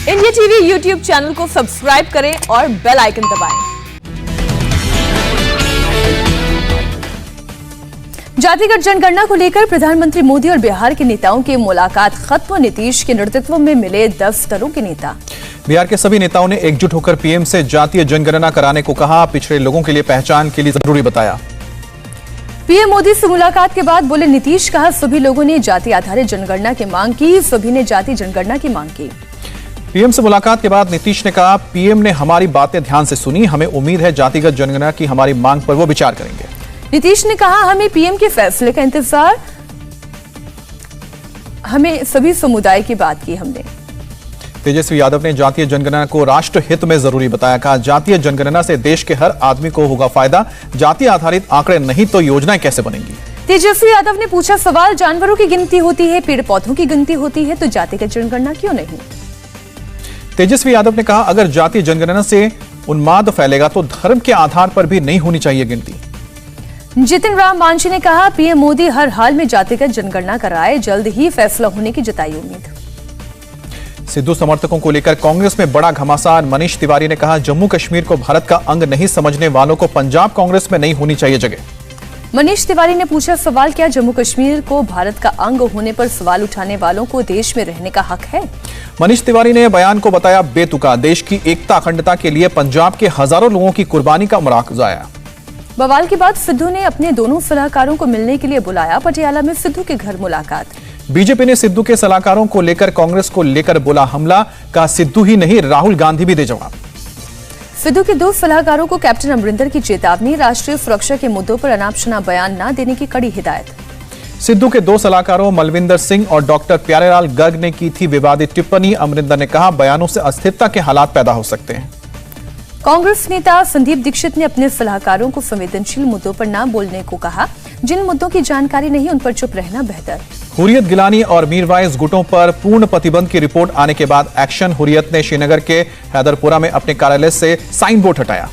India TV YouTube channel को subscribe करें और बेल आइकन दबाएं। जातिगत जनगणना को लेकर प्रधानमंत्री मोदी और बिहार के नेताओं की मुलाकात खत्म। नीतीश के नेतृत्व में मिले 10 दलों के नेता। बिहार के सभी नेताओं ने एकजुट होकर पीएम से जातीय जनगणना कराने को कहा। पिछड़े लोगों के लिए पहचान के लिए जरूरी बताया। पीएम मोदी से मुलाकात के बाद बोले नीतीश, कहा सभी लोगों ने जाति आधारित जनगणना की मांग की, सभी ने जाति जनगणना की मांग की। पीएम से मुलाकात के बाद नीतीश ने कहा, पीएम ने हमारी बातें ध्यान से सुनी, हमें उम्मीद है जातिगत जनगणना की हमारी मांग पर वो विचार करेंगे। नीतीश ने कहा, हमें पीएम के फैसले का इंतजार, हमें सभी समुदाय की बात की हमने। तेजस्वी यादव ने जातीय जनगणना को राष्ट्र हित में जरूरी बताया। कहा, जातीय जनगणना से देश के हर आदमी को होगा फायदा। जाति आधारित आंकड़े नहीं तो योजनाएं कैसे बनेंगी। तेजस्वी यादव ने पूछा सवाल, जानवरों की गिनती होती है, पेड़ पौधों की गिनती होती है, तो जातिगत जनगणना क्यों नहीं। तेजस्वी यादव ने कहा, अगर जातीय जनगणना से उन्माद फैलेगा तो धर्म के आधार पर भी नहीं होनी चाहिए गिनती। जितिन राम मांझी ने कहा, पीएम मोदी हर हाल में जातिगत जनगणना कराए, जल्द ही फैसला होने की जताई उम्मीद। सिद्धू समर्थकों को लेकर कांग्रेस में बड़ा घमासान। मनीष तिवारी ने कहा, जम्मू कश्मीर को भारत का अंग नहीं समझने वालों को पंजाब कांग्रेस में नहीं होनी चाहिए जगह। मनीष तिवारी ने पूछा सवाल, क्या जम्मू कश्मीर को भारत का अंग होने पर सवाल उठाने वालों को देश में रहने का हक है। मनीष तिवारी ने बयान को बताया बेतुका। देश की एकता अखंडता के लिए पंजाब के हजारों लोगों की कुर्बानी का मजाक उड़ाया। बवाल के बाद सिद्धू ने अपने दोनों सलाहकारों को मिलने के लिए बुलाया। पटियाला में सिद्धू के घर मुलाकात। बीजेपी ने सिद्धू के सलाहकारों को लेकर कांग्रेस को लेकर बोला हमला। कहा, सिद्धू ही नहीं राहुल गांधी भी दे जवाब। सिद्धू के 2 सलाहकारों को कैप्टन अमरिंदर की चेतावनी। राष्ट्रीय सुरक्षा के मुद्दों पर अनाप शनाप बयान न देने की कड़ी हिदायत। सिद्धू के 2 सलाहकारों मलविंदर सिंह और डॉक्टर प्यारेलाल गर्ग ने की थी विवादित टिप्पणी। अमरिंदर ने कहा, बयानों से अस्थिरता के हालात पैदा हो सकते हैं। कांग्रेस नेता संदीप दीक्षित ने अपने सलाहकारों को संवेदनशील मुद्दों पर न बोलने को कहा। जिन मुद्दों की जानकारी नहीं उन पर चुप रहना बेहतर। हुर्रियत गिलानी और मीरवाइज गुटों पर पूर्ण प्रतिबंध की रिपोर्ट आने के बाद एक्शन। हुर्रियत ने श्रीनगर के हैदरपुरा में अपने कार्यालय से साइन बोर्ड हटाया।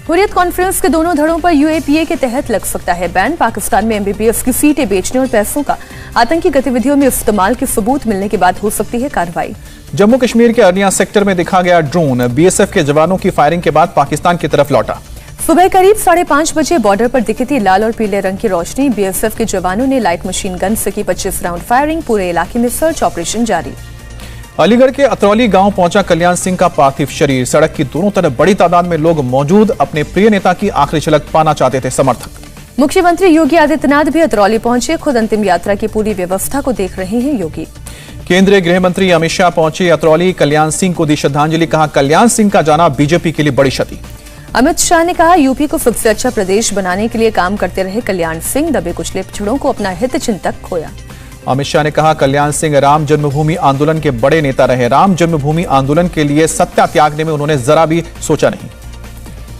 हुर्रियत कॉन्फ्रेंस के दोनों धड़ों पर यूएपीए के तहत लग सकता है बैन। पाकिस्तान में एमबीबीएस की सीटें बेचने और पैसों का आतंकी गतिविधियों में इस्तेमाल के सबूत मिलने के बाद हो सकती है कार्रवाई। जम्मू कश्मीर के अरनिया सेक्टर में दिखा गया ड्रोन। बीएसएफ के जवानों की फायरिंग के बाद पाकिस्तान की तरफ लौटा। सुबह करीब 5:30 बजे बॉर्डर पर दिखी थी लाल और पीले रंग की रोशनी। बीएसएफ के जवानों ने लाइट मशीन गन से की 25 राउंड फायरिंग। पूरे इलाके में सर्च ऑपरेशन जारी। अलीगढ़ के अतरौली गांव पहुंचा कल्याण सिंह का पार्थिव शरीर। सड़क की दोनों तरफ बड़ी तादाद में लोग मौजूद। अपने प्रिय नेता की आखिरी झलक पाना चाहते थे समर्थक। मुख्यमंत्री योगी आदित्यनाथ भी अतरौली पहुंचे। खुद अंतिम यात्रा की पूरी व्यवस्था को देख रहे हैं योगी। केंद्रीय गृह मंत्री अमित शाह पहुंचे अतरौली। कल्याण सिंह को दी श्रद्धांजलि। कहा, कल्याण सिंह का जाना बीजेपी के लिए बड़ी क्षति। अमित शाह ने कहा, यूपी को सबसे अच्छा प्रदेश बनाने के लिए काम करते रहे कल्याण सिंह। दबे कुचले पिछड़ों को अपना हित चिंतक खोया। अमित शाह ने कहा, कल्याण सिंह राम जन्मभूमि आंदोलन के बड़े नेता रहे। राम जन्मभूमि आंदोलन के लिए सत्ता त्यागने में उन्होंने जरा भी सोचा नहीं।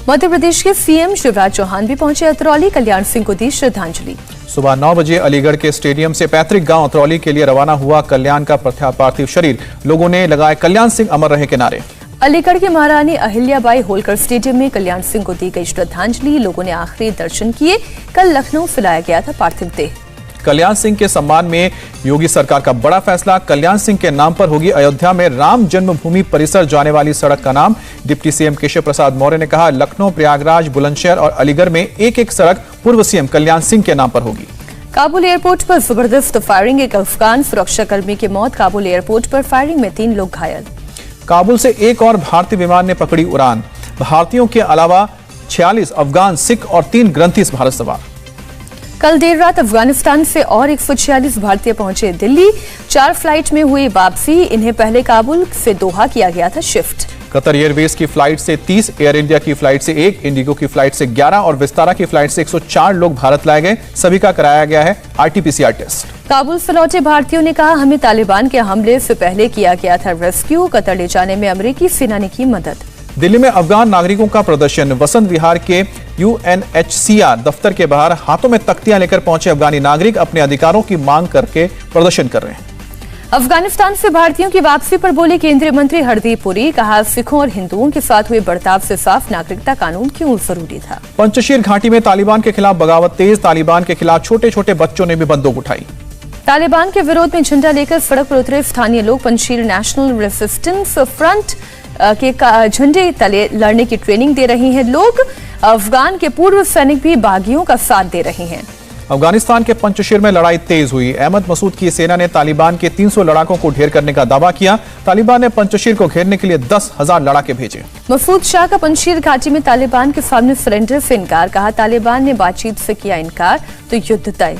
मध्य प्रदेश के सीएम शिवराज चौहान भी पहुंचे अतरौली। कल्याण सिंह को दी श्रद्धांजलि। सुबह 9 बजे अलीगढ़ के स्टेडियम से पैतृक गांव अतरौली के लिए रवाना हुआ कल्याण का पार्थिव शरीर। लोगों ने लगाए कल्याण सिंह अमर रहे के नारे। अलीगढ़ के महारानी अहिल्याबाई होलकर स्टेडियम में कल्याण सिंह को दी गई श्रद्धांजलि। लोगों ने आखिरी दर्शन किए। कल लखनऊ से लाया गया था पार्थिव देह। कल्याण सिंह के सम्मान में योगी सरकार का बड़ा फैसला। कल्याण सिंह के नाम पर होगी अयोध्या में राम जन्मभूमि परिसर जाने वाली सड़क का नाम। डिप्टी सीएम केशव प्रसाद मौर्य ने कहा, लखनऊ, प्रयागराज, बुलंदशहर और अलीगढ़ में एक सड़क पूर्व सीएम कल्याण सिंह के नाम पर होगी। काबुल एयरपोर्ट पर जबरदस्त फायरिंग। एक अफगान सुरक्षाकर्मी की मौत। काबुल एयरपोर्ट पर फायरिंग में 3 लोग घायल। काबुल से एक और भारतीय विमान ने पकड़ी उड़ान। भारतीयों के अलावा 46 अफगान, सिख और 3 ग्रंथिस भारत सवार। कल देर रात अफगानिस्तान से और 146 भारतीय पहुंचे दिल्ली। 4 फ्लाइट में हुई वापसी। इन्हें पहले काबुल से दोहा किया गया था शिफ्ट। कतर एयरवेज की फ्लाइट से 30, एयर इंडिया की फ्लाइट से 1, इंडिगो की फ्लाइट से 11 और विस्तारा की फ्लाइट से 104 लोग भारत लाए गए। सभी का कराया गया है आरटीपीसीआर टेस्ट। काबुल से लौटे भारतीयों ने कहा, हमें तालिबान के हमले से पहले किया गया था रेस्क्यू। कतर ले जाने में अमेरिकी सेना ने की मदद। दिल्ली में अफगान नागरिकों का प्रदर्शन। वसंत विहार के यूएनएचसीआर दफ्तर के बाहर हाथों में तख्तियां लेकर पहुंचे अफगानी नागरिक अपने अधिकारों की मांग करके प्रदर्शन कर रहे हैं। अफगानिस्तान से भारतीयों की वापसी पर बोले केंद्रीय मंत्री हरदीप पुरी। कहा, सिखों और हिंदुओं के साथ हुए बर्ताव से साफ नागरिकता कानून क्यों जरूरी था। पंचशील घाटी में तालिबान के खिलाफ बगावत तेज। तालिबान के खिलाफ छोटे छोटे बच्चों ने भी बंदूक उठाई। तालिबान के विरोध में झंडा लेकर सड़क पर उतरे स्थानीय लोग पंजशीर नेशनल रेजिस्टेंस फ्रंट के झंडे तले लड़ने की ट्रेनिंग दे रहे हैं लोग। अफगान के पूर्व सैनिक भी बागियों का साथ दे रहे हैं। अफगानिस्तान के पंजशीर में लड़ाई तेज हुई। अहमद मसूद की सेना ने तालिबान के 300 लड़ाकों को ढेर करने का दावा किया। तालिबान ने पंजशीर को घेरने के लिए 10,000 लड़ाके भेजे। मसूद शाह का पंजशीर घाटी में तालिबान के सामने सरेंडर से इनकार। कहा तालिबान ने बातचीत से किया इनकार तो युद्ध तय।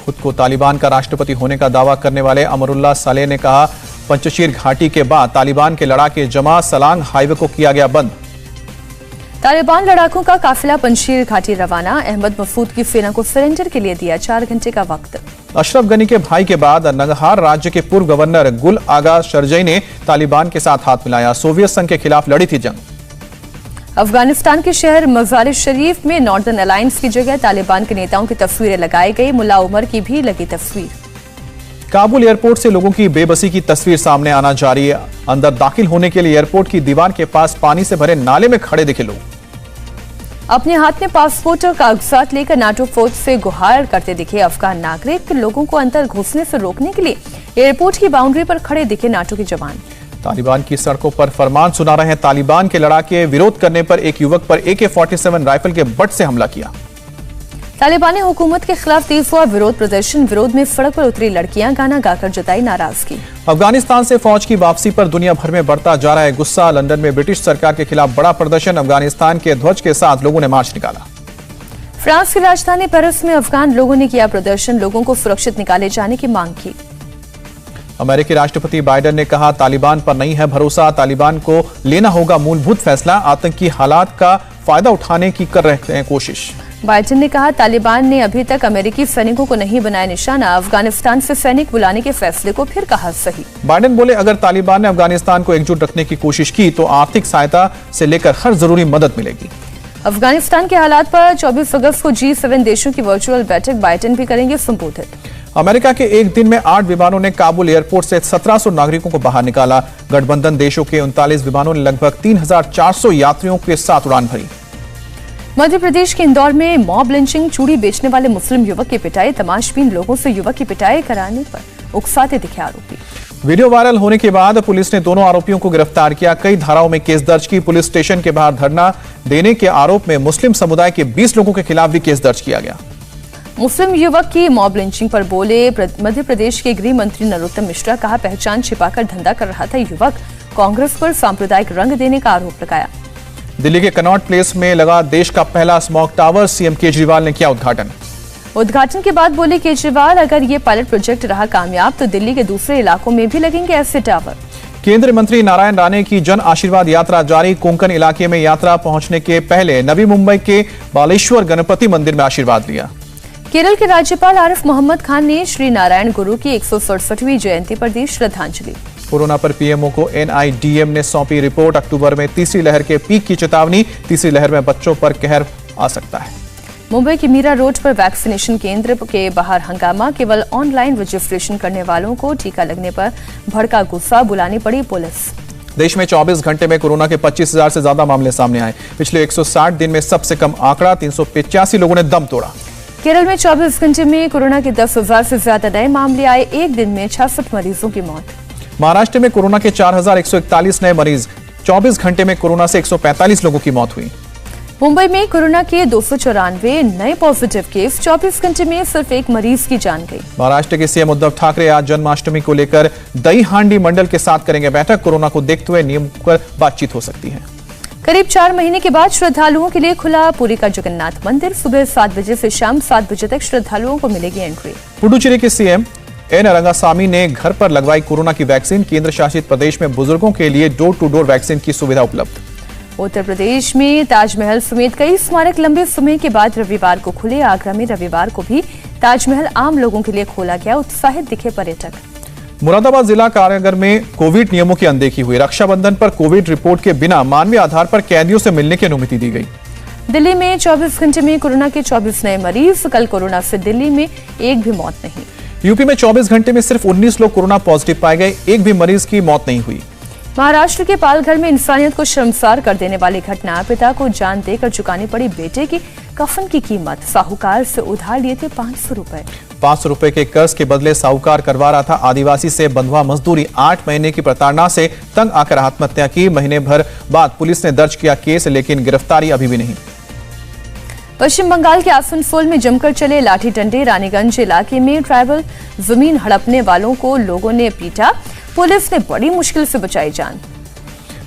खुद को तालिबान का राष्ट्रपति होने का दावा करने वाले अमरुल्लाह सालेह ने कहा पंजशीर घाटी के बाद तालिबान के लड़ाके जमा सलांग हाईवे को किया गया बंद। तालिबान लड़ाकों का काफिला पंजशीर घाटी रवाना। अहमद मसूद की सेना को सरेंडर के लिए दिया 4 घंटे का वक्त। अशरफ गनी के भाई के बाद नंगहार राज्य के पूर्व गवर्नर गुल आगा शरजई ने तालिबान के साथ हाथ मिलाया। सोवियत संघ के खिलाफ लड़ी थी जंग। अफगानिस्तान के शहर मजार शरीफ में नॉर्दर्न अलायंस की जगह तालिबान के नेताओं की तस्वीरें लगाई गई। मुल्ला उमर की भी लगी तस्वीर। काबुल एयरपोर्ट से लोगों की बेबसी की तस्वीर सामने आना जारी है। अंदर दाखिल होने के लिए एयरपोर्ट की दीवार के पास पानी से भरे नाले में खड़े दिखे लोग। अपने हाथ में पासपोर्ट और कागजात लेकर नाटो फौज से गुहार करते दिखे अफगान नागरिक। लोगों को अंदर घुसने से रोकने के लिए एयरपोर्ट की बाउंड्री पर खड़े दिखे नाटो के जवान। तालिबान की सड़कों पर फरमान सुना रहे हैं। तालिबान के लड़ाके विरोध करने पर एक युवक पर AK-47 राइफल के बट से हमला किया। तालिबानी हुकूमत के खिलाफ तेज हुआ विरोध प्रदर्शन। विरोध में सड़क पर उतरी लड़कियां गाना गाकर जताई नाराजगी। अफगानिस्तान से फौज की वापसी पर दुनिया भर में बढ़ता जा रहा है गुस्सा। लंदन में ब्रिटिश सरकार के खिलाफ बड़ा प्रदर्शन। अफगानिस्तान के ध्वज के साथ लोगों ने मार्च निकाला। फ्रांस की राजधानी पेरिस में अफगान लोगों ने किया प्रदर्शन। लोगों को सुरक्षित निकाले जाने की मांग की। अमेरिकी राष्ट्रपति बाइडेन ने कहा तालिबान पर नहीं है भरोसा। तालिबान को लेना होगा मूलभूत फैसला। आतंकी हालात का फायदा उठाने की कर रहे हैं कोशिश। बाइडेन ने कहा तालिबान ने अभी तक अमेरिकी सैनिकों को नहीं बनाया निशाना। अफगानिस्तान से सैनिक बुलाने के फैसले को फिर कहा सही। बाइडेन बोले अगर तालिबान ने अफगानिस्तान को एकजुट रखने की कोशिश की तो आर्थिक सहायता से लेकर हर जरूरी मदद मिलेगी। अफगानिस्तान के हालात पर 24 अगस्त को G7 देशों की वर्चुअल बैठक बाइडेन भी करेंगे संबोधित। अमेरिका के एक दिन में 8 विमानों ने काबुल एयरपोर्ट से 1700 नागरिकों को बाहर निकाला। गठबंधन देशों के 39 विमानों ने लगभग 3400 यात्रियों के साथ उड़ान भरी। मध्य प्रदेश के इंदौर में मॉब लिंचिंग। चूड़ी बेचने वाले मुस्लिम युवक की पिटाई। तमाशबीन लोगों से युवक की पिटाई कराने पर उकसाते दिखे आरोपी। वीडियो वायरल होने के बाद पुलिस ने दोनों आरोपियों को गिरफ्तार किया। कई धाराओं में केस दर्ज की। पुलिस स्टेशन के बाहर धरना देने के आरोप में मुस्लिम समुदाय के 20 लोगों के खिलाफ भी केस दर्ज किया गया। मुस्लिम युवक की मॉब लिंचिंग पर बोले मध्य प्रदेश के गृह मंत्री नरोत्तम मिश्रा। कहा पहचान छिपाकर धंधा कर रहा था युवक। कांग्रेस पर सांप्रदायिक रंग देने का आरोप लगाया। दिल्ली के कनॉट प्लेस में लगा देश का पहला स्मॉग टावर। सीएम केजरीवाल ने किया उद्घाटन। उद्घाटन के बाद बोले केजरीवाल अगर ये पायलट प्रोजेक्ट रहा कामयाब तो दिल्ली के दूसरे इलाकों में भी लगेंगे ऐसे टावर। केंद्रीय मंत्री नारायण राणे की जन आशीर्वाद यात्रा जारी। कोंकण इलाके में यात्रा पहुंचने के पहले नवी मुंबई के बालेश्वर गणपति मंदिर में आशीर्वाद लिया। केरल के राज्यपाल आरिफ मोहम्मद खान ने श्री नारायण गुरु की 167वीं जयंती पर दी श्रद्धांजलि। कोरोना पर पीएमओ को NIDM ने सौंपी रिपोर्ट। अक्टूबर में तीसरी लहर के पीक की चेतावनी। तीसरी लहर में बच्चों पर कहर आ सकता है। मुंबई के मीरा रोड पर वैक्सीनेशन केंद्र के बाहर हंगामा। केवल ऑनलाइन रजिस्ट्रेशन करने वालों को टीका लगने पर भड़का गुस्सा। बुलानी पड़ी पुलिस। देश में 24 घंटे में कोरोना के 25,000 से ज्यादा मामले सामने आए। पिछले 160 दिन में सबसे कम आंकड़ा। 385 लोगों ने दम तोड़ा। केरल में 24 घंटे में कोरोना के 10,000 से ज्यादा नए मामले आए। एक दिन में 66 मरीजों की मौत। महाराष्ट्र में कोरोना के 4,141 नए मरीज। 24 घंटे में कोरोना से 145 लोगों की मौत हुई। मुंबई में कोरोना के 294 नए पॉजिटिव केस। 24 घंटे में सिर्फ एक मरीज की जान गई। महाराष्ट्र के सीएम उद्धव ठाकरे आज जन्माष्टमी को लेकर दही हांडी मंडल के साथ करेंगे बैठक। कोरोना को देखते हुए नियम पर बातचीत हो सकती है। करीब 4 महीने के बाद श्रद्धालुओं के लिए खुला पुरी का जगन्नाथ मंदिर। सुबह 7 बजे से शाम 7 बजे तक श्रद्धालुओं को मिलेगी एंट्री। पुडुचेरी के सीएम एन रंगासामी ने घर पर लगवाई कोरोना की वैक्सीन। केंद्र शासित प्रदेश में बुजुर्गों के लिए डोर टू डोर वैक्सीन की सुविधा उपलब्ध। उत्तर प्रदेश में ताजमहल समेत कई स्मारक लंबे समय के बाद रविवार को खुले। आगरा में रविवार को भी ताजमहल आम लोगों के लिए खोला गया। उत्साहित दिखे पर्यटक। मुरादाबाद जिला कारागार में कोविड नियमों की अनदेखी हुई। रक्षाबंधन पर कोविड रिपोर्ट के बिना मानवीय आधार पर कैदियों से मिलने की अनुमति दी गई। दिल्ली में 24 घंटे में कोरोना के 24 नए मरीज। कल कोरोना से दिल्ली में एक भी मौत नहीं। यूपी में 24 घंटे में सिर्फ 19 लोग कोरोना पॉजिटिव पाए गए। एक भी मरीज की मौत नहीं हुई। महाराष्ट्र के पालघर में इंसानियत को शर्मसार कर देने वाली घटना। पिता को जान देकर चुकानी पड़ी बेटे की कफन की कीमत। साहूकार से उधार लिए थे 500 रुपए। 500 रुपए के कर्ज के बदले साहूकार करवा रहा था आदिवासी से बंधुआ मजदूरी। 8 महीने की प्रताड़ना से तंग आकर आत्महत्या की। महीने भर बाद पुलिस ने दर्ज किया केस, लेकिन गिरफ्तारी अभी भी नहीं। पश्चिम बंगाल के आसनसोल में जमकर चले लाठी डंडे। रानीगंज इलाके में ट्राइबल जमीन हड़पने वालों को लोगों ने पीटा। पुलिस ने बड़ी मुश्किल से बचाई जान।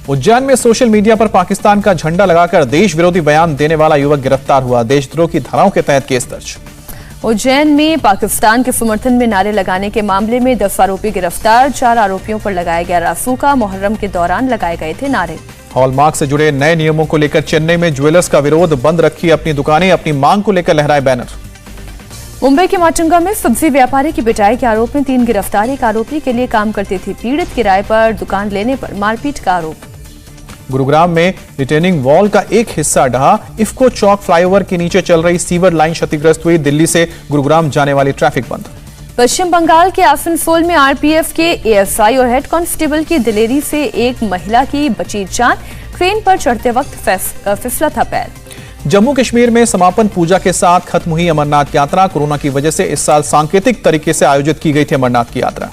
उज्जैन में सोशल मीडिया पर पाकिस्तान का झंडा लगाकर देश विरोधी बयान देने वाला युवक गिरफ्तार हुआ। देशद्रोह की धाराओं के तहत केस दर्ज। उज्जैन में पाकिस्तान के समर्थन में नारे लगाने के मामले में 10 आरोपी गिरफ्तार। 4 आरोपियों पर लगाया गया रासूखा। मुहर्रम के दौरान लगाए गए थे नारे। हॉलमार्क से जुड़े नए नियमों को लेकर चेन्नई में ज्वेलर्स का विरोध। बंद रखी अपनी दुकानें, अपनी मांग को लेकर लहराए बैनर। मुंबई के माटुंगा में सब्जी व्यापारी की पिटाई के आरोप में 3 गिरफ्तार। एक आरोपी के लिए काम करती थी पीड़ित। किराए पर दुकान लेने पर मारपीट का आरोप। गुरुग्राम में रिटेनिंग वॉल का एक हिस्सा ढहा। इफ्को चौक फ्लाईओवर के नीचे चल रही सीवर लाइन क्षतिग्रस्त हुई। दिल्ली से गुरुग्राम जाने वाली ट्रैफिक बंद। पश्चिम बंगाल के आसनसोल में आरपीएफ के एएसआई और हेड कांस्टेबल की दिलेरी से एक महिला की बची जान। ट्रेन पर चढ़ते वक्त फिसला था पैर। जम्मू कश्मीर में समापन पूजा के साथ खत्म हुई अमरनाथ यात्रा। कोरोना की वजह से इस साल सांकेतिक तरीके से आयोजित की गई थी अमरनाथ की यात्रा।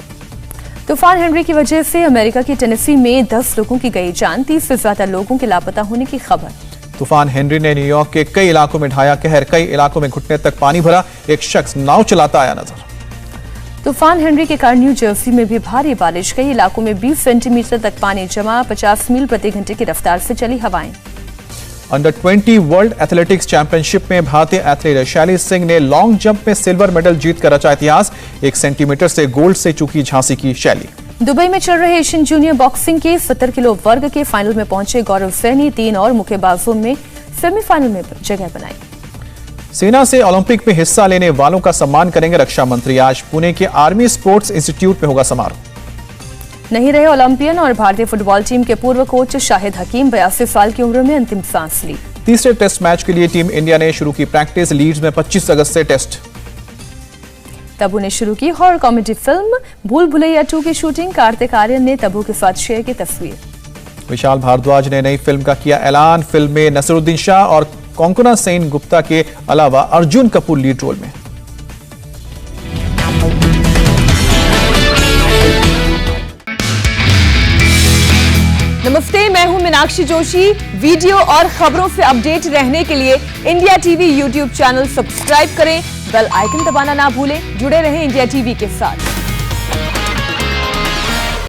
तूफान हेनरी की वजह से अमेरिका की टेनेसी में 10 लोगों की गई जान। 30 से ज्यादा लोगों के लापता होने की खबर। तूफान हेनरी ने न्यूयॉर्क के कई इलाकों में ढाया कहर। कई इलाकों में घुटने तक पानी भरा। एक शख्स नाव चलाता आया नजर। तूफान हेनरी के कारण न्यू जर्सी में भी भारी बारिश। कई इलाकों में 20 सेंटीमीटर तक पानी जमा। 50 मील प्रति घंटे की रफ्तार से चली हवाएं। अंडर 20 वर्ल्ड एथलेटिक्स चैंपियनशिप में भारतीय एथलीट शैली सिंह ने लॉन्ग जंप में सिल्वर मेडल जीतकर रचा इतिहास। 1 सेंटीमीटर से गोल्ड से चूकी झांसी की शैली। दुबई में चल रहे एशियन जूनियर बॉक्सिंग के 70 किलो वर्ग के फाइनल में पहुंचे गौरव सैनी। 3 और मुक्केबाजों में सेमीफाइनल में जगह बनाई। सेना से ओलंपिक में हिस्सा लेने वालों का सम्मान करेंगे रक्षा मंत्री। आज पुणे के आर्मी स्पोर्ट्स इंस्टीट्यूट में होगा समारोह। नहीं रहे ओलंपियन और भारतीय फुटबॉल टीम के पूर्व कोच शाहिद हकीम 82 साल की उम्र में अंतिम सांस ली। तीसरे टेस्ट मैच के लिए टीम इंडिया ने शुरू की प्रैक्टिस। लीड्स में 25 अगस्त से टेस्ट। तब्बू ने शुरू की हॉरर कॉमेडी फिल्म भूल भुलैया 2 की शूटिंग। कार्तिक आर्यन ने तब्बू के साथ शेयर की तस्वीर। विशाल भारद्वाज ने नई फिल्म का किया ऐलान। फिल्म में नसरुद्दीन शाह और कोंकणा सेन गुप्ता के अलावा अर्जुन कपूर लीड रोल में। नमस्ते, मैं हूं मीनाक्षी जोशी। वीडियो और खबरों से अपडेट रहने के लिए India TV YouTube channel subscribe करें। बेल आइकन दबाना ना भूलें। जुड़े रहें इंडिया टीवी के साथ।